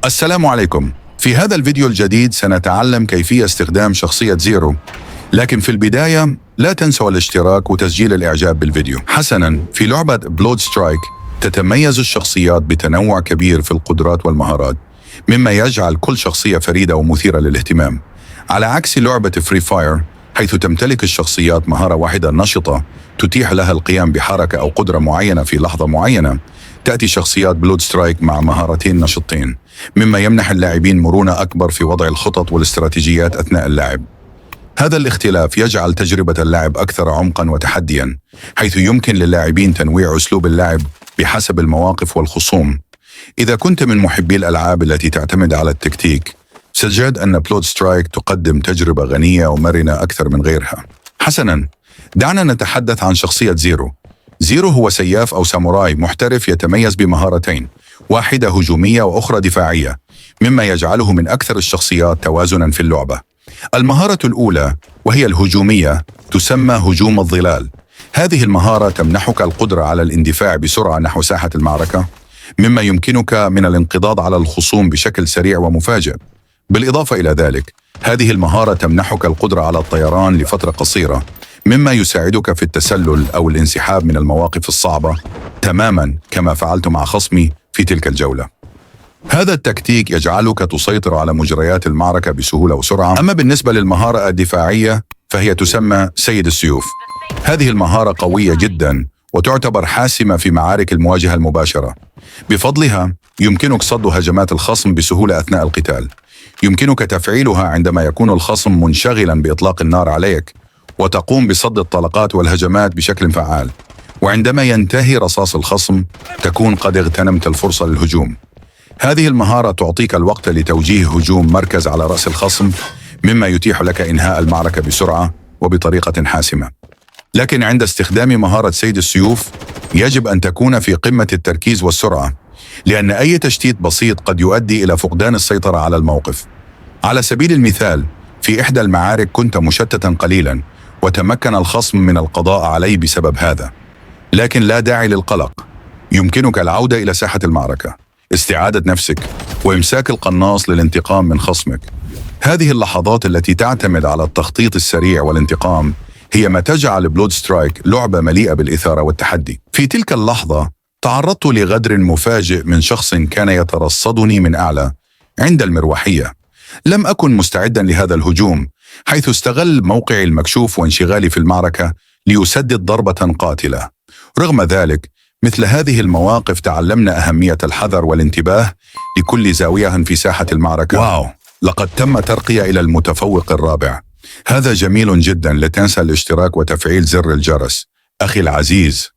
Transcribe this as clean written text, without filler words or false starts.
السلام عليكم. في هذا الفيديو الجديد سنتعلم كيفية استخدام شخصية زيرو، لكن في البداية لا تنسوا الاشتراك وتسجيل الإعجاب بالفيديو. حسناً، في لعبة بلود سترايك تتميز الشخصيات بتنوع كبير في القدرات والمهارات، مما يجعل كل شخصية فريدة ومثيرة للاهتمام، على عكس لعبة فري فاير حيث تمتلك الشخصيات مهارة واحدة نشطة تتيح لها القيام بحركة أو قدرة معينة في لحظة معينة. تأتي شخصيات بلود سترايك مع مهارتين نشطتين، مما يمنح اللاعبين مرونة أكبر في وضع الخطط والاستراتيجيات أثناء اللعب. هذا الاختلاف يجعل تجربة اللعب أكثر عمقاً وتحدياً، حيث يمكن للاعبين تنويع أسلوب اللعب بحسب المواقف والخصوم. إذا كنت من محبي الألعاب التي تعتمد على التكتيك، ستجد أن بلود سترايك تقدم تجربة غنية ومرنة أكثر من غيرها. حسناً، دعنا نتحدث عن شخصية زيرو. زيرو هو سياف أو ساموراي محترف يتميز بمهارتين، واحدة هجومية وأخرى دفاعية، مما يجعله من أكثر الشخصيات توازناً في اللعبة. المهارة الأولى وهي الهجومية تسمى هجوم الظلال. هذه المهارة تمنحك القدرة على الاندفاع بسرعة نحو ساحة المعركة، مما يمكنك من الانقضاض على الخصوم بشكل سريع ومفاجئ. بالإضافة إلى ذلك، هذه المهارة تمنحك القدرة على الطيران لفترة قصيرة، مما يساعدك في التسلل أو الانسحاب من المواقف الصعبة، تماماً كما فعلت مع خصمي في تلك الجولة. هذا التكتيك يجعلك تسيطر على مجريات المعركة بسهولة وسرعة. أما بالنسبة للمهارة الدفاعية فهي تسمى سيد السيوف. هذه المهارة قوية جداً وتعتبر حاسمة في معارك المواجهة المباشرة. بفضلها يمكنك صد هجمات الخصم بسهولة أثناء القتال. يمكنك تفعيلها عندما يكون الخصم منشغلاً بإطلاق النار عليك، وتقوم بصد الطلقات والهجمات بشكل فعال. وعندما ينتهي رصاص الخصم تكون قد اغتنمت الفرصة للهجوم. هذه المهارة تعطيك الوقت لتوجيه هجوم مركز على رأس الخصم، مما يتيح لك إنهاء المعركة بسرعة وبطريقة حاسمة. لكن عند استخدام مهارة سيد السيوف يجب أن تكون في قمة التركيز والسرعة، لأن أي تشتيت بسيط قد يؤدي إلى فقدان السيطرة على الموقف. على سبيل المثال، في إحدى المعارك كنت مشتتا قليلا وتمكن الخصم من القضاء علي بسبب هذا. لكن لا داعي للقلق، يمكنك العودة إلى ساحة المعركة، استعادة نفسك، وإمساك القناص للانتقام من خصمك. هذه اللحظات التي تعتمد على التخطيط السريع والانتقام هي ما تجعل بلود سترايك لعبة مليئة بالإثارة والتحدي. في تلك اللحظة تعرضت لغدر مفاجئ من شخص كان يترصدني من أعلى عند المروحية. لم أكن مستعدا لهذا الهجوم، حيث استغل موقعي المكشوف وانشغالي في المعركة ليسدد ضربة قاتلة. رغم ذلك، مثل هذه المواقف تعلمنا أهمية الحذر والانتباه لكل زاوية في ساحة المعركة. واو، لقد تم ترقية إلى المتفوق الرابع. هذا جميل جدا. لا تنسى الاشتراك وتفعيل زر الجرس. أخي العزيز،